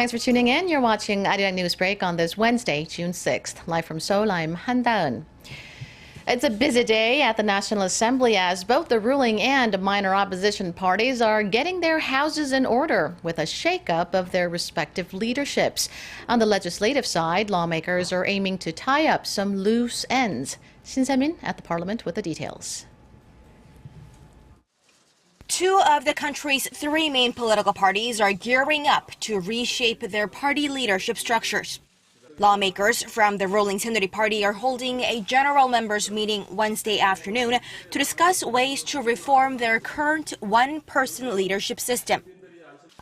Thanks for tuning in. You're watching ARIRANG News Break on this Wednesday, June 6th. Live from Seoul, I'm Han Da-eun. It's a busy day at the National Assembly as both the ruling and minor opposition parties are getting their houses in order with a shakeup of their respective leaderships. On the legislative side, lawmakers are aiming to tie up some loose ends. Shin Se-min at the Parliament with the details. Two of the country's three main political parties are gearing up to reshape their party leadership structures. Lawmakers from the ruling Saenuri Party are holding a general members meeting Wednesday afternoon to discuss ways to reform their current one-person leadership system.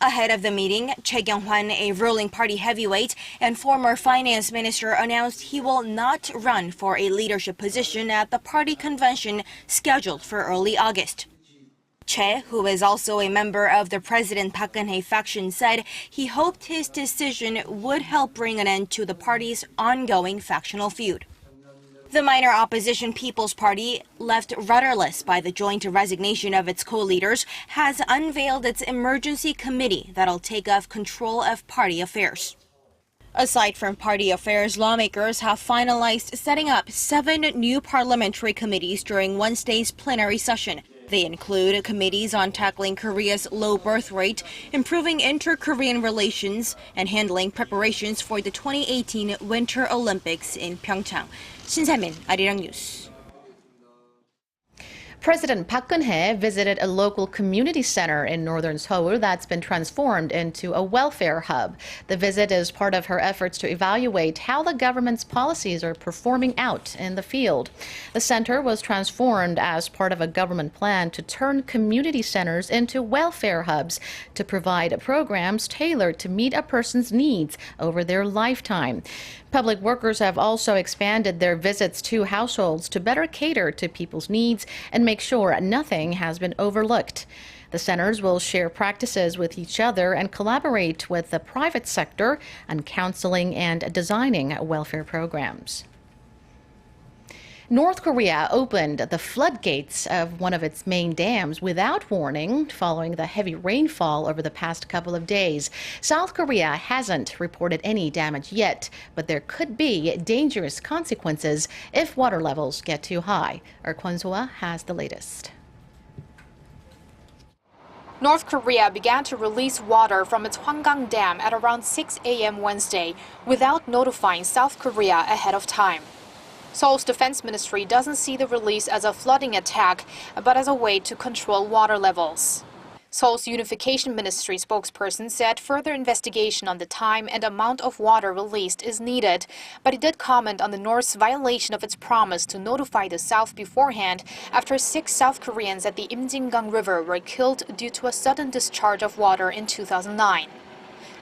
Ahead of the meeting, Choi Kyung-hwan, a ruling party heavyweight and former finance minister, announced he will not run for a leadership position at the party convention scheduled for early August. Choi, who is also a member of the President Park Geun-hye faction, said he hoped his decision would help bring an end to the party's ongoing factional feud. The minor opposition People's Party, left rudderless by the joint resignation of its co-leaders, has unveiled its emergency committee that'll take up control of party affairs. Aside from party affairs, lawmakers have finalized setting up 7 new parliamentary committees during Wednesday's plenary session. They include committees on tackling Korea's low birth rate, improving inter-Korean relations, and handling preparations for the 2018 Winter Olympics in Pyeongchang. Shin Se-min, ARIRANG News. President Park Geun-hye visited a local community center in northern Seoul that's been transformed into a welfare hub. The visit is part of her efforts to evaluate how the government's policies are performing out in the field. The center was transformed as part of a government plan to turn community centers into welfare hubs to provide programs tailored to meet a person's needs over their lifetime. Public workers have also expanded their visits to households to better cater to people's needs and make sure nothing has been overlooked. The centers will share practices with each other and collaborate with the private sector on counseling and designing welfare programs. North Korea opened the floodgates of one of its main dams without warning following the heavy rainfall over the past couple of days. South Korea hasn't reported any damage yet, but there could be dangerous consequences if water levels get too high. Our Kwon So-ah has the latest. North Korea began to release water from its Hwanggang Dam at around 6 a.m. Wednesday without notifying South Korea ahead of time. Seoul's defense ministry doesn't see the release as a flooding attack, but as a way to control water levels. Seoul's Unification Ministry spokesperson said further investigation on the time and amount of water released is needed, but he did comment on the North's violation of its promise to notify the South beforehand after 6 South Koreans at the Imjingang River were killed due to a sudden discharge of water in 2009.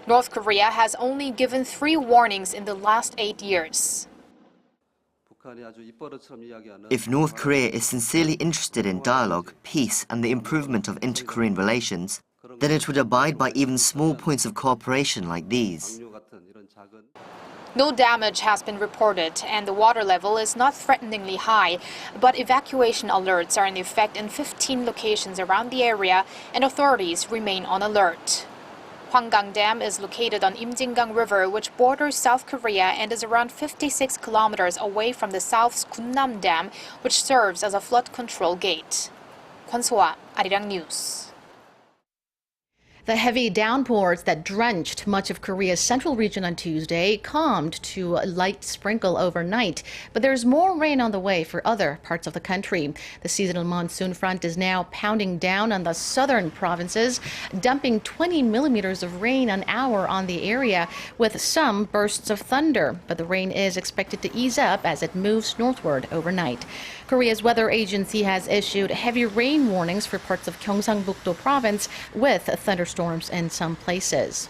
North Korea has only given 3 warnings in the last 8 years. If North Korea is sincerely interested in dialogue, peace and the improvement of inter-Korean relations, then it would abide by even small points of cooperation like these. No damage has been reported and the water level is not threateningly high, but evacuation alerts are in effect in 15 locations around the area and authorities remain on alert. Hwanggang Dam is located on Imjingang River, which borders South Korea and is around 56 kilometers away from the South's Gunnam Dam, which serves as a flood control gate. Kwon So-ah, ARIRANG News. The heavy downpours that drenched much of Korea's central region on Tuesday calmed to a light sprinkle overnight, but there's more rain on the way for other parts of the country. The seasonal monsoon front is now pounding down on the southern provinces, dumping 20 millimeters of rain an hour on the area, with some bursts of thunder. But the rain is expected to ease up as it moves northward overnight. Korea's weather agency has issued heavy rain warnings for parts of Gyeongsangbuk-do province with thunderstorms in some places.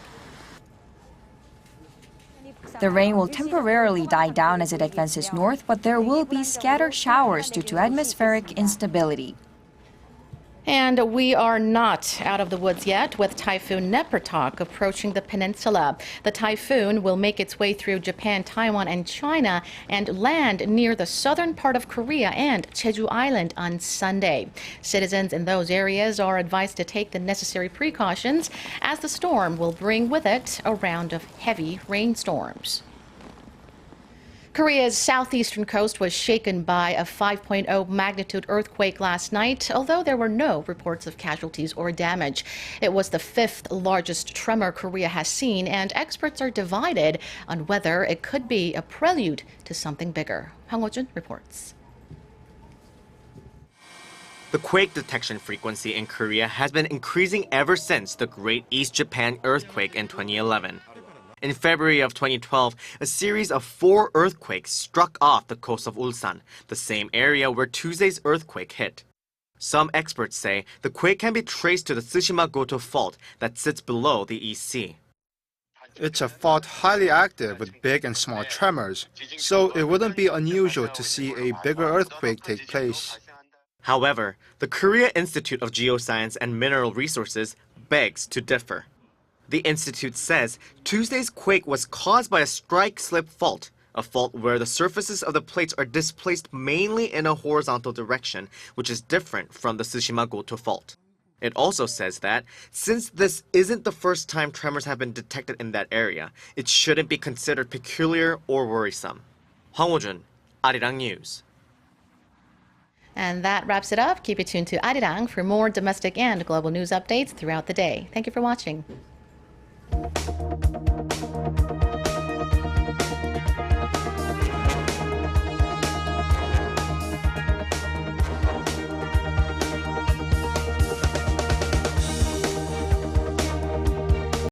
The rain will temporarily die down as it advances north, but there will be scattered showers due to atmospheric instability. And we are not out of the woods yet with Typhoon Nepertok approaching the peninsula. The typhoon will make its way through Japan, Taiwan, and China and land near the southern part of Korea and Jeju Island on Sunday. Citizens in those areas are advised to take the necessary precautions as the storm will bring with it a round of heavy rainstorms. Korea's southeastern coast was shaken by a 5.0 magnitude earthquake last night, although there were no reports of casualties or damage. It was the fifth largest tremor Korea has seen, and experts are divided on whether it could be a prelude to something bigger. Hwang Ho-jun reports. The quake detection frequency in Korea has been increasing ever since the Great East Japan earthquake in 2011. In February of 2012, a series of 4 earthquakes struck off the coast of Ulsan, the same area where Tuesday's earthquake hit. Some experts say the quake can be traced to the Tsushima-Goto Fault that sits below the East Sea. It's a fault highly active with big and small tremors, so it wouldn't be unusual to see a bigger earthquake take place. However, the Korea Institute of Geoscience and Mineral Resources begs to differ. The institute says Tuesday's quake was caused by a strike-slip fault, a fault where the surfaces of the plates are displaced mainly in a horizontal direction, which is different from the Tsushima-Goto Fault. It also says that, since this isn't the first time tremors have been detected in that area, it shouldn't be considered peculiar or worrisome. Hwang Ho-jun, ARIRANG News. And that wraps it up. Keep it tuned to ARIRANG for more domestic and global news updates throughout the day. Thank you for watching.